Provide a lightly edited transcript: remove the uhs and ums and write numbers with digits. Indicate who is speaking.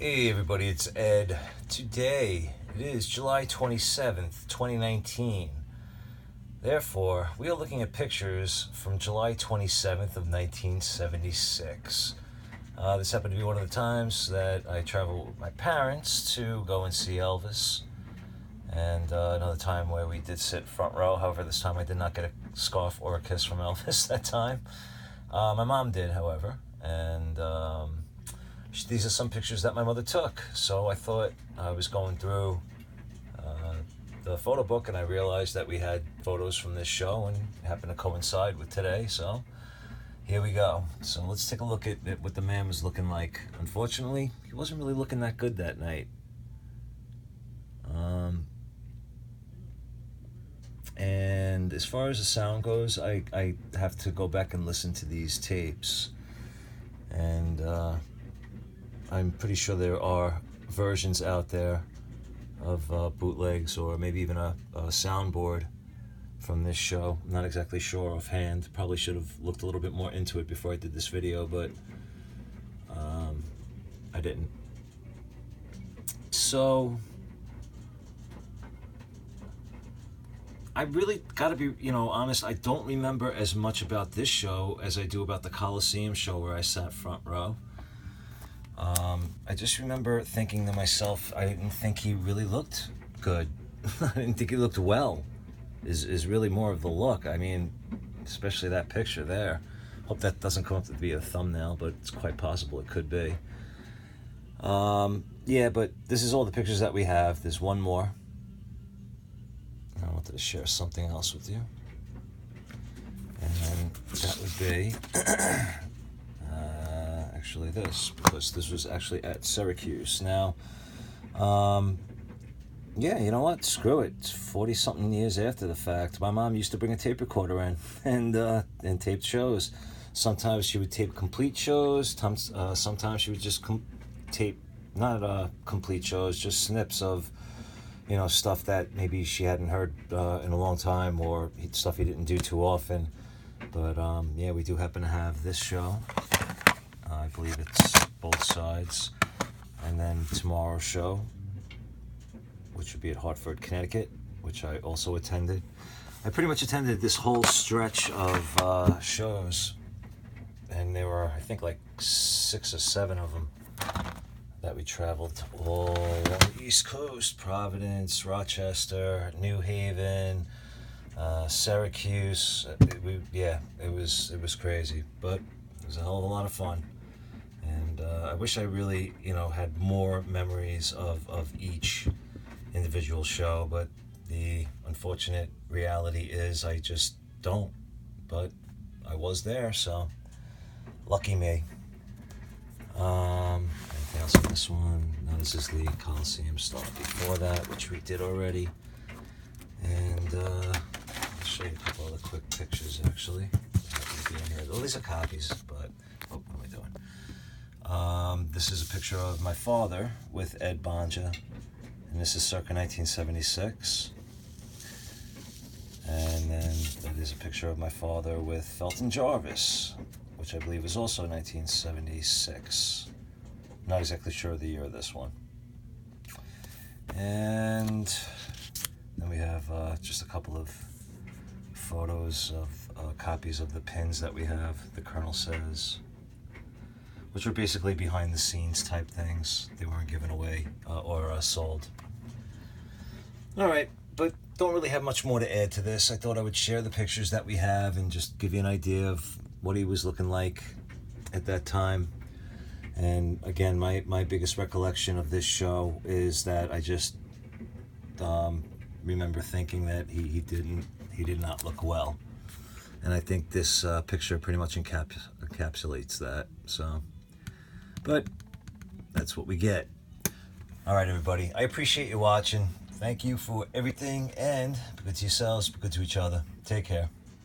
Speaker 1: Hey everybody, it's Ed. Today, it is July 27th, 2019. Therefore, we are looking at pictures from July 27th of 1976. This happened to be one of the times that I traveled with my parents to go and see Elvis. And another time where we did sit front row. However, this time I did not get a scarf or a kiss from Elvis that time. My mom did, however. And these are some pictures that my mother took. So I thought I was going through the photo book and I realized that we had photos from this show and it happened to coincide with today. So here we go. So let's take a look at what the man was looking like. Unfortunately, he wasn't really looking that good that night. And as far as the sound goes, I have to go back and listen to these tapes. And I'm pretty sure there are versions out there of bootlegs or maybe even a soundboard from this show. I'm not exactly sure offhand. Probably should have looked a little bit more into it before I did this video, but I didn't. So I really gotta be, honest. I don't remember as much about this show as I do about the Coliseum show where I sat front row. I just remember thinking to myself, I didn't think he really looked good. I didn't think he looked well, is really more of the look. I mean, especially that picture there. Hope that doesn't come up to be a thumbnail, but it's quite possible it could be. Yeah, but this is all the pictures that we have. There's one more. I wanted to share something else with you. And that would be actually this, because this was actually at Syracuse. Now, yeah, you know what? Screw it. It's 40-something years after the fact. My mom used to bring a tape recorder in and taped shows. Sometimes she would tape complete shows. Sometimes she would just tape, not complete shows, just snips of, stuff that maybe she hadn't heard in a long time or stuff he didn't do too often. But, yeah, we do happen to have this show. I believe it's both sides. And then tomorrow's show, which would be at Hartford, Connecticut, which I also attended. I pretty much attended this whole stretch of shows. And there were, I think, like 6 or 7 of them that we traveled all along the East Coast. Providence, Rochester, New Haven, Syracuse. It was crazy, but it was a hell of a lot of fun. And I wish I really, had more memories of each individual show, but the unfortunate reality is I just don't. But I was there, so lucky me. Anything else on this one? No, this is the Coliseum stuff before that, which we did already. And I'll show you a couple other quick pictures, actually. Oh, these are copies, but what am I doing? This is a picture of my father with Ed Bonja, and this is circa 1976. And then that is a picture of my father with Felton Jarvis, which I believe is also 1976. Not exactly sure of the year of this one. And then we have just a couple of photos of copies of the pins that we have, the Colonel says, which were basically behind the scenes type things. They weren't given away or sold. All right, but don't really have much more to add to this. I thought I would share the pictures that we have and just give you an idea of what he was looking like at that time. And again, my biggest recollection of this show is that I just remember thinking that he did not look well. And I think this picture pretty much encapsulates that. So, but that's what we get. All right, everybody. I appreciate you watching. Thank you for everything, and be good to yourselves, be good to each other. Take care.